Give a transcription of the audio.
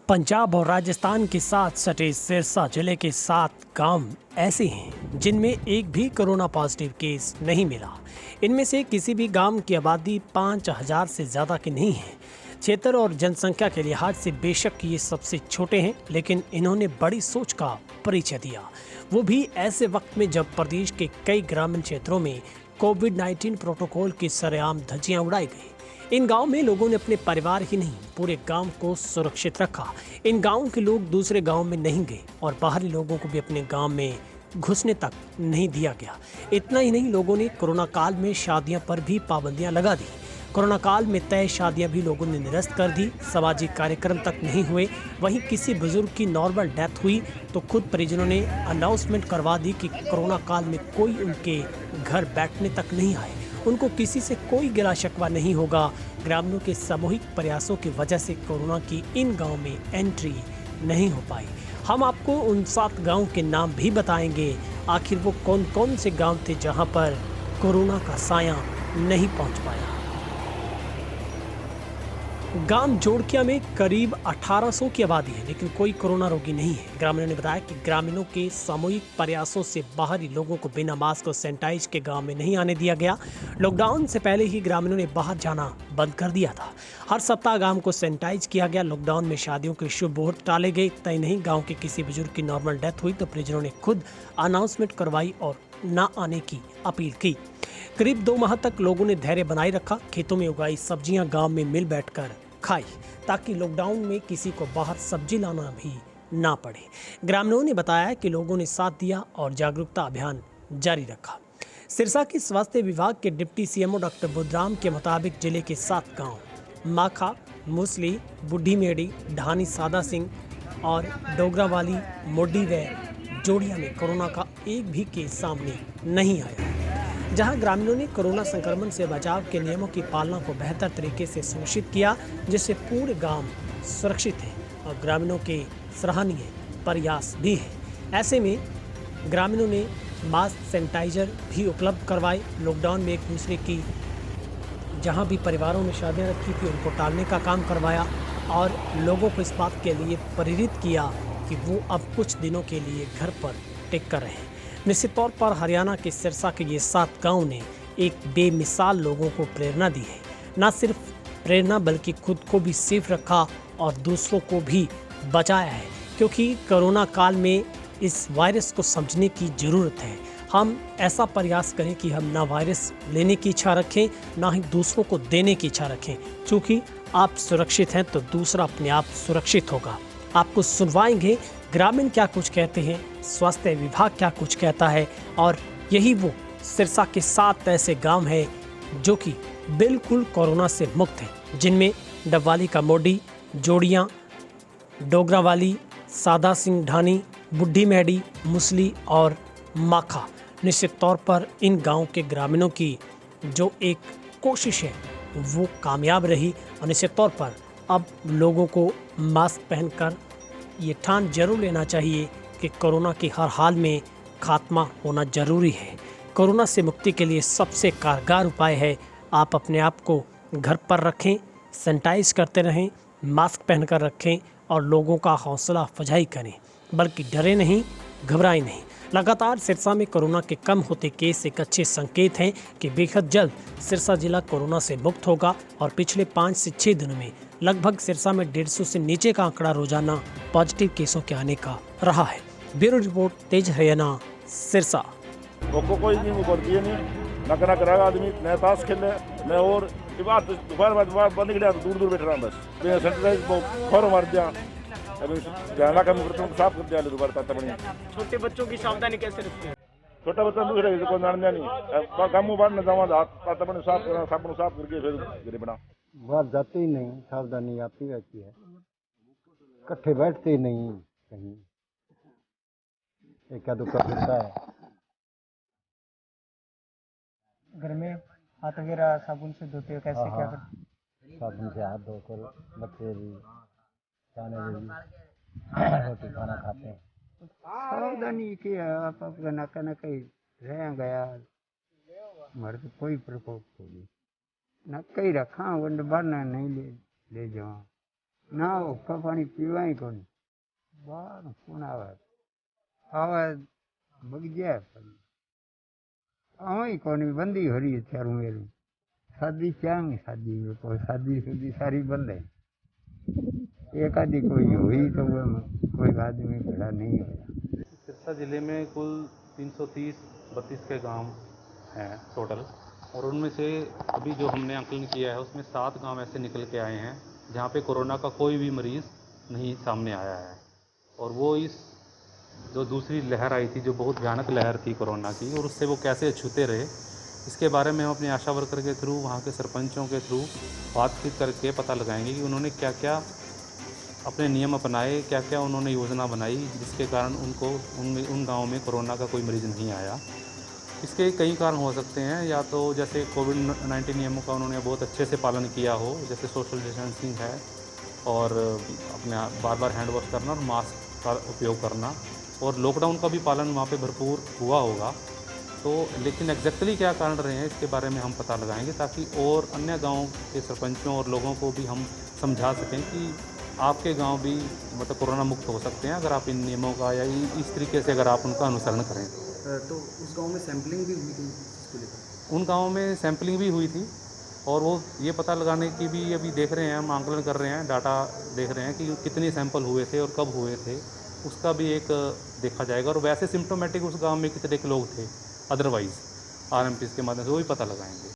पंजाब और राजस्थान के साथ सटे सिरसा जिले के 7 गांव ऐसे हैं जिनमें एक भी कोरोना पॉजिटिव केस नहीं मिला। इनमें से किसी भी गांव की आबादी 5,000 से ज़्यादा की नहीं है। क्षेत्र और जनसंख्या के लिहाज से बेशक ये सबसे छोटे हैं, लेकिन इन्होंने बड़ी सोच का परिचय दिया, वो भी ऐसे वक्त में जब प्रदेश के कई ग्रामीण क्षेत्रों में कोविड-19 प्रोटोकॉल की सरेआम धज्जियां उड़ाई गई। इन गांव में लोगों ने अपने परिवार ही नहीं, पूरे गांव को सुरक्षित रखा। इन गांव के लोग दूसरे गांव में नहीं गए और बाहरी लोगों को भी अपने गांव में घुसने तक नहीं दिया गया। इतना ही नहीं, लोगों ने कोरोना काल में शादियां पर भी पाबंदियां लगा दी। कोरोना काल में तय शादियां भी लोगों ने निरस्त कर दी। सामाजिक कार्यक्रम तक नहीं हुए। वहीं किसी बुजुर्ग की नॉर्मल डेथ हुई तो खुद परिजनों ने अनाउंसमेंट करवा दी कि कोरोना काल में कोई उनके घर बैठने तक नहीं आए। उनको किसी से कोई गिला शिकवा नहीं होगा। ग्रामीणों के सामूहिक प्रयासों की वजह से कोरोना की इन गांव में एंट्री नहीं हो पाई। हम आपको उन 7 गांव के नाम भी बताएंगे। आखिर वो कौन कौन से गांव थे जहां पर कोरोना का साया नहीं पहुंच पाया। गांव जोड़किया में करीब 1800 की आबादी है, लेकिन कोई कोरोना रोगी नहीं है। ग्रामीणों ने बताया कि ग्रामीणों के सामूहिक प्रयासों से बाहरी लोगों को बिना मास्क और सैनिटाइज के गांव में नहीं आने दिया गया। लॉकडाउन से पहले ही ग्रामीणों ने बाहर जाना बंद कर दिया था। हर सप्ताह गांव को सैनिटाइज किया गया। लॉकडाउन में शादियों के शुभ मुहूर्त टाले गए। इतना ही नहीं, गाँव के किसी बुजुर्ग की नॉर्मल डेथ हुई तो परिजनों ने खुद अनाउंसमेंट करवाई और न आने की अपील की। करीब 2 माह तक लोगों ने धैर्य बनाए रखा। खेतों में उगाई सब्जियां गांव में मिल बैठकर खाई, ताकि लॉकडाउन में किसी को बाहर सब्जी लाना भी ना पड़े। ग्रामीणों ने बताया कि लोगों ने साथ दिया और जागरूकता अभियान जारी रखा। सिरसा के स्वास्थ्य विभाग के डिप्टी सीएमओ डॉक्टर बुधराम के मुताबिक जिले के 7 गांव माखा, मुसली, बुढ़ी मेड़ी, ढानी सादा सिंह और डोगरावाली, मोडी व जोड़िया में कोरोना का एक भी केस सामने नहीं आया। जहां ग्रामीणों ने कोरोना संक्रमण से बचाव के नियमों की पालना को बेहतर तरीके से सुनिश्चित किया, जिससे पूरे गांव सुरक्षित है और ग्रामीणों के सराहनीय प्रयास भी है। ऐसे में ग्रामीणों ने मास्क, सैनिटाइजर भी उपलब्ध करवाए। लॉकडाउन में एक दूसरे की जहां भी परिवारों में शादियां रखी थी उनको टालने का काम करवाया और लोगों को इस बात के लिए प्रेरित किया कि वो अब कुछ दिनों के लिए घर पर टिक कर रहें। निश्चित तौर पर हरियाणा के सिरसा के ये 7 गांव ने एक बेमिसाल लोगों को प्रेरणा दी है। न सिर्फ प्रेरणा बल्कि खुद को भी सेफ रखा और दूसरों को भी बचाया है, क्योंकि कोरोना काल में इस वायरस को समझने की ज़रूरत है। हम ऐसा प्रयास करें कि हम ना वायरस लेने की इच्छा रखें, ना ही दूसरों को देने की इच्छा रखें। क्योंकि आप सुरक्षित हैं तो दूसरा अपने आप सुरक्षित होगा। आपको सुनवाएंगे ग्रामीण क्या कुछ कहते हैं, स्वास्थ्य विभाग क्या कुछ कहता है, और यही वो सिरसा के 7 ऐसे गांव हैं जो कि बिल्कुल कोरोना से मुक्त हैं, जिनमें डबवाली का मोडी, जोड़ियाँ, डोगरावाली, सादा सिंह ढानी, बुढ़ी मेडी, मुसली और माखा। निश्चित तौर पर इन गाँव के ग्रामीणों की जो एक कोशिश है वो कामयाब रही और निश्चित तौर पर अब लोगों को मास्क पहनकर ये ठान जरूर लेना चाहिए कि कोरोना के हर हाल में खात्मा होना जरूरी है। कोरोना से मुक्ति के लिए सबसे कारगर उपाय है आप अपने आप को घर पर रखें, सैनिटाइज करते रहें, मास्क पहनकर रखें और लोगों का हौसला अफजाई करें, बल्कि डरे नहीं, घबराएं नहीं। लगातार सिरसा में कोरोना के कम होते केस एक अच्छे संकेत हैं कि बेहद जल्द सिरसा जिला कोरोना से मुक्त होगा और पिछले 5 से 6 दिनों में लगभग सिरसा में 150 से नीचे का आंकड़ा रोजाना पॉजिटिव केसों के आने का रहा है। ब्यूरो रिपोर्ट, तेज हरियाणा, सिरसा। कोई नहीं कर दिए नहीं ना करा करेगा आदमी नया ताश खेले मैं और दोपहर बंद गया दूर दूर बैठ रहा बस सैनिटाइज फौर मार दिया जाना का साफ कर दिया दोबारा ताता बढ़िया। छोटे बच्चों की सावधानी कैसे रखते हैं? छोटा बच्चा दूसरे को जान नहीं काम बाहर न जावा ताता बढ़िया साफ करना साबुन साफ करके फिर गिरे बना बाहर जाते ही नहीं, सावधानी आती रहती है, इकट्ठे बैठते ही नहीं कहीं, एक आधो कर देता है। घर में हाथ वगैरह साबुन से धोते हो, कैसे क्या करते हो? साबुन से हाथ धोकर बच्चे भी खाने में भी रोटी खाना खाते हैं। सावधानी की आप न कहीं रह गया हमारे तो कोई प्रकोप होगी न कहीं रखा वो बाहर नहीं ले जाओ ना हुक्का पानी पीवा ही कोनी बाहर कौन आवे बगीचा ही कोनी बंदी हो रही है चारों मेरी शादी चांग शादी में कोई शादी शुदी सारी बंद है एक आदि कोई हुई तो वो कोई आदमी खड़ा नहीं होया। सिरसा जिले में कुल 330-32 के गांव हैं टोटल और उनमें से अभी जो हमने आकलन किया है उसमें 7 गांव ऐसे निकल के आए हैं जहां पे कोरोना का कोई भी मरीज़ नहीं सामने आया है। और वो इस जो दूसरी लहर आई थी जो बहुत भयानक लहर थी कोरोना की और उससे वो कैसे अछूते रहे इसके बारे में हम अपने आशा वर्कर के थ्रू वहाँ के सरपंचों के थ्रू बातचीत करके पता लगाएंगे कि उन्होंने क्या क्या अपने नियम अपनाए, क्या क्या उन्होंने योजना बनाई जिसके कारण उनको उन गाँव में कोरोना का कोई मरीज़ नहीं आया। इसके कई कारण हो सकते हैं, या तो जैसे कोविड-19 नियमों का उन्होंने बहुत अच्छे से पालन किया हो, जैसे सोशल डिस्टेंसिंग है और अपने बार बार हैंड वॉश करना और मास्क का उपयोग करना, और लॉकडाउन का भी पालन वहाँ पे भरपूर हुआ होगा। तो लेकिन एग्जैक्टली क्या कारण रहे हैं इसके बारे में हम पता लगाएंगे ताकि और अन्य गाँव के सरपंचों और लोगों को भी हम समझा सकें कि आपके गांव भी मतलब कोरोना मुक्त हो सकते हैं अगर आप इन नियमों का या इस तरीके से अगर आप उनका अनुसरण करें। तो उस गांव में सैंपलिंग भी हुई थी इसको लेकर? उन गांवों में सैंपलिंग भी हुई थी और वो ये पता लगाने की भी अभी देख रहे हैं, हम आंकलन कर रहे हैं, डाटा देख रहे हैं कि कितने सैंपल हुए थे और कब हुए थे, उसका भी एक देखा जाएगा। और वैसे सिम्टोमेटिक उस गाँव में कितने लोग थे अदरवाइज़ RMPs के माध्यम से वो भी पता लगाएंगे।